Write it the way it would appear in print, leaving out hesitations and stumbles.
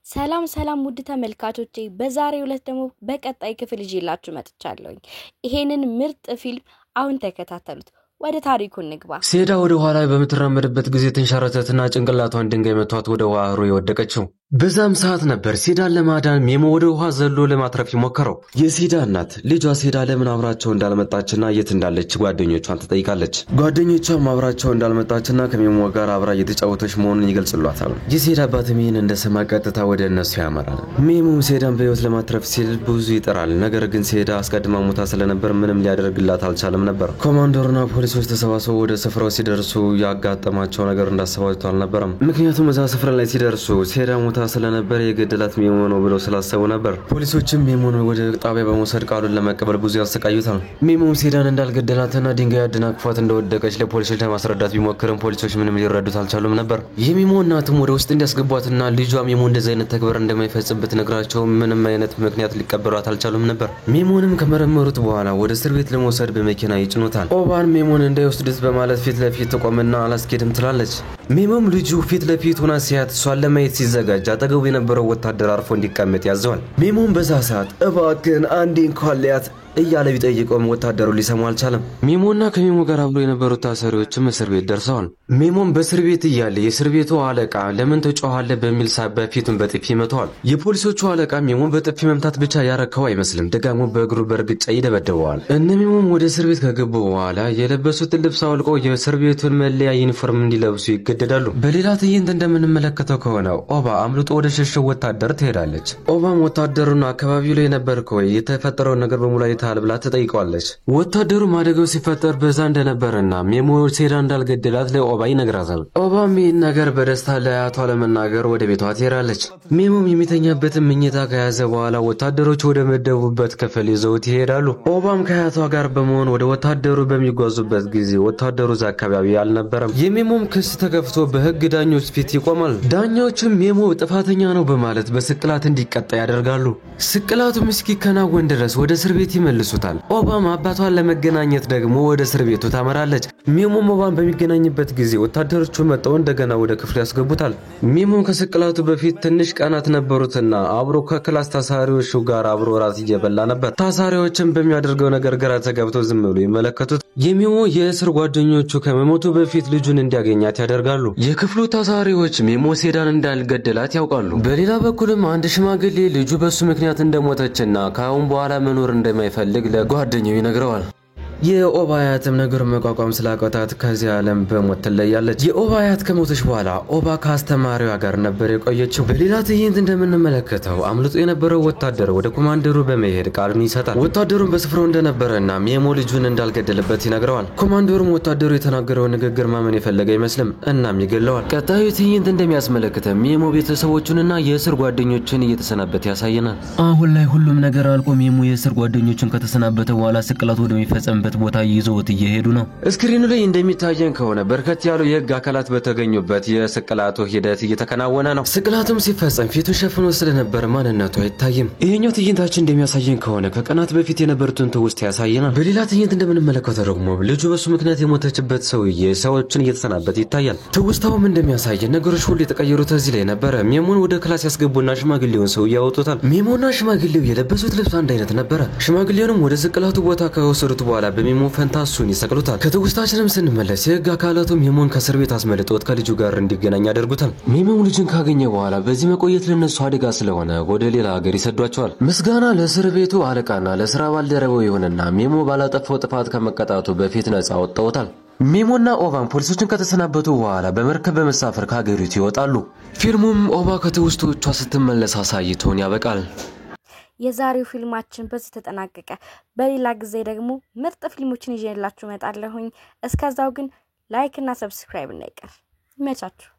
ሰላም ሰላም ውድ ተመልካቾቼ በዛሬው ዕለት ደግሞ በቀጣይ ክፍል ይዤላችሁ መጥቻለሁ። ይሄንን ምርጥ ፊልም አሁን ተከታተሉት። ወደ ታሪኩ እንግባ። ሴዳ ወደ ኋላ በመተራመደበት ጊዜ ተንሻረተትና ጭንቅላቷን ድንጋይ መቷት ወደ ውሃ የወደቀችው። በዛም ሰዓት ነበር ሴዳን ለማዳን ሜሞ ወደ ውሃ ዘሎ ለማትረፍ ይሞከረው። የሴዳ እናት ልጇ ሴዳ ለምን አብራቸው እንዳልመጣችና የት እንዳለች ጓደኞቿን ትጠይቃለች። ጓደኞቿም አብራቸው እንዳልመጣችና ከሜሞ ጋር አብራ እየተጫወተች መሆኑን ይገልጽሏታል። የሴዳ አባትም ይህን እንደሰማ ቀጥታ ወደ እነሱ ያመራል። ሜሞም ሴዳን በህይወት ለማትረፍ ሲል ብዙ ይጥራል። ነገር ግን ሴዳ አስቀድማ ሞታ ስለነበር ምንም ሊያደርግላት አልቻለም ነበር። ኮማንደርና ፖሊሶች ተሰባስበው ወደ ስፍራው ሲደርሱ ያጋጠማቸው ነገር እንዳሰባቸው አልነበረም። ምክንያቱም እዛ ስፍራ ላይ ሲደርሱ ሴዳ ሞታ ስለነበር የገደላት ሜሞ ነው ብለው ስላሰቡ ነበር። ፖሊሶችም ሜሞን ወደ ጣቢያ በመውሰድ ቃሉን ለመቀበል ብዙ ያሰቃዩታል። ሜሞም ሴዳን እንዳልገደላትና ድንጋይ አደናቅፏት እንደወደቀች ለፖሊሶች ለማስረዳት ቢሞክርም ፖሊሶች ምንም ሊረዱት አልቻሉም ነበር። የሜሞ እናትም ወደ ውስጥ እንዲያስገቧትና ልጇ ሜሞ እንደዚህ አይነት ተግባር እንደማይፈጽም ብትነግራቸው ምንም አይነት ምክንያት ሊቀበሏት አልቻሉም ነበር። ሜሞንም ከመረመሩት በኋላ ወደ እስር ቤት ለመውሰድ በመኪና ይጭኑታል። ኦባን ሜሞን እንዳይወስዱት በማለት ፊት ለፊት ተቆመና አላስኬድም ትላለች። ሜሞም ልጁ ፊት ለፊት ሆና ሲያት እሷን ለማየት ሲዘጋጅ አጠገቡ የነበረው ወታደር አርፎ እንዲቀመጥ ያዘዋል። ሜሞም በዛ ሰዓት እባክህን አንዴ እንኳን ሊያት እያለ ቢጠይቀውም ወታደሩ ሊሰማው አልቻለም። ሜሞና ከሜሞ ጋር አብሮ የነበሩት ታሳሪዎችም እስር ቤት ደርሰዋል። ሜሞም በእስር ቤት እያለ የእስር ቤቱ አለቃ ለምን ተጫዋለህ በሚል ሳቢያ ፊቱን በጥፊ መተዋል። የፖሊሶቹ አለቃ ሜሞን በጥፊ መምታት ብቻ ያረከው አይመስልም፣ ደጋግሞ በእግሩ በእርግጫ ይደበደበዋል። እነ ሜሞም ወደ እስር ቤት ከገቡ በኋላ የለበሱትን ልብስ አውልቀው የእስር ቤቱን መለያ ዩኒፎርም እንዲለብሱ ይገደዳሉ። በሌላ ትዕይንት እንደምንመለከተው ከሆነ ኦባ አምልጦ ወደ ሸሸው ወታደር ትሄዳለች። ኦባም ወታደሩን አካባቢው ላይ ነበርከው የተፈጠረው ነገር በሙሉ ብላ ተጠይቀዋለች። ወታደሩ ማደገው ሲፈጠር በዛ እንደነበረና ሜሞ ሴዳ እንዳልገደላት ለኦባ ይነግራታል። ኦባም ይህን ነገር በደስታ ለአያቷ ለመናገር ወደ ቤቷ ትሄዳለች። ሜሞም የሚተኛበትን ምኝታ ከያዘ በኋላ ወታደሮች ወደ መደቡበት ክፍል ይዘውት ይሄዳሉ። ኦባም ከአያቷ ጋር በመሆን ወደ ወታደሩ በሚጓዙበት ጊዜ ወታደሩ እዛ አካባቢ አልነበረም። የሜሞም ክስ ተከፍቶ በህግ ዳኞች ፊት ይቆማል። ዳኞችም ሜሞ ጥፋተኛ ነው በማለት በስቅላት እንዲቀጣ ያደርጋሉ። ስቅላቱም እስኪከናወን ድረስ ወደ እስር ቤት ይመልሱታል። ኦባም አባቷን ለመገናኘት ደግሞ ወደ እስር ቤቱ ታመራለች። ሜሞም ኦባም በሚገናኝበት ጊዜ ወታደሮቹ መጥተው እንደገና ወደ ክፍሉ ያስገቡታል። ሜሞም ከስቅላቱ በፊት ትንሽ ቀናት ነበሩትና አብሮ ከክላስ ታሳሪዎቹ ጋር አብሮ ራት እየበላ ነበር። ታሳሪዎችም በሚያደርገው ነገር ግራ ተጋብተው ዝም ብሎ ይመለከቱት። የሜሞ የእስር ጓደኞቹ ከመሞቱ በፊት ልጁን እንዲያገኛት ያደርጋሉ። የክፍሉ ታሳሪዎች ሜሞ ሴዳን እንዳልገደላት ያውቃሉ። በሌላ በኩልም አንድ ሽማግሌ ልጁ በሱ ምክንያት እንደሞተችና ከአሁን በኋላ መኖር እንደማይፈልግ ለጓደኛው ይነግረዋል። የኦባ አያትም ነገር መቋቋም ስላቃታት ከዚህ ዓለም በሞት ትለያለች። የኦባ አያት ከሞተች በኋላ ኦባ ከአስተማሪዋ ጋር ነበር የቆየችው። በሌላ ትዕይንት እንደምንመለከተው አምልጦ የነበረው ወታደር ወደ ኮማንደሩ በመሄድ ቃሉን ይሰጣል። ወታደሩም በስፍራው እንደነበረና ሜሞ ልጁን እንዳልገደለበት ይነግረዋል። ኮማንደሩም ወታደሩ የተናገረው ንግግር ማመን የፈለገ አይመስልም፣ እናም ይገለዋል። ቀጣዩ ትዕይንት እንደሚያስመለክተው ሜሞ ቤተሰቦቹንና የእስር ጓደኞችን እየተሰናበተ ያሳየናል። አሁን ላይ ሁሉም ነገር አልቆ ሜሞ የእስር ጓደኞችን ከተሰናበተ በኋላ ስቅላቱ ወደሚፈጸምበት ቦታ ይዘውት እየሄዱ ነው። ስክሪኑ ላይ እንደሚታየን ከሆነ በርከት ያሉ የህግ አካላት በተገኙበት የስቅላቱ ሂደት እየተከናወነ ነው። ስቅላቱም ሲፈጸም ፊቱን ሸፍኖ ስለነበር ማንነቱ አይታይም። ይሄኛው ትዕይንታችን እንደሚያሳየን ከሆነ ከቀናት በፊት የነበሩትን ትውስታ ያሳየናል። በሌላ ትዕይንት እንደምንመለከተው ደግሞ ልጁ በሱ ምክንያት የሞተችበት ሰውዬ ሰዎችን እየተሰናበተ ይታያል። ትውስታውም እንደሚያሳየን ነገሮች ሁሉ የተቀየሩት እዚህ ላይ ነበረ። ሜሞን ወደ ክላስ ያስገቡና ሽማግሌውን ሰው ያወጡታል። ሜሞና ሽማግሌው የለበሱት ልብስ አንድ አይነት ነበረ። ሽማግሌውንም ወደ ስቅላቱ ቦታ ከወሰዱት በኋላ በሜሞ ፈንታሱን ይሰቅሉታል። ከትውስታችንም ስንመለስ የህግ አካላቱ ሜሞን ከእስር ቤት አስመልጦት ከልጁ ጋር እንዲገናኝ ያደርጉታል። ሜሞም ልጁን ካገኘ በኋላ በዚህ መቆየት ለነሱ አደጋ ስለሆነ ወደ ሌላ ሀገር ይሰዷቸዋል። ምስጋና ለእስር ቤቱ አለቃና ለስራ ባልደረባው ይሆንና ሜሞ ባላጠፋው ጥፋት ከመቀጣቱ በፊት ነፃ ወጣውታል። ሜሞና ኦባን ፖሊሶችን ከተሰናበቱ በኋላ በመርከብ በመሳፈር ከሀገሪቱ ይወጣሉ። ፊልሙም ኦባ ከትውስቶቿ ስትመለስ አሳይቶን ያበቃል። የዛሬው ፊልማችን በዚህ ተጠናቀቀ። በሌላ ጊዜ ደግሞ ምርጥ ፊልሞችን ይዤላችሁ እመጣለሁኝ። እስከዛው ግን ላይክ እና ሰብስክራይብ እንዳይቀር። ይመቻችሁ።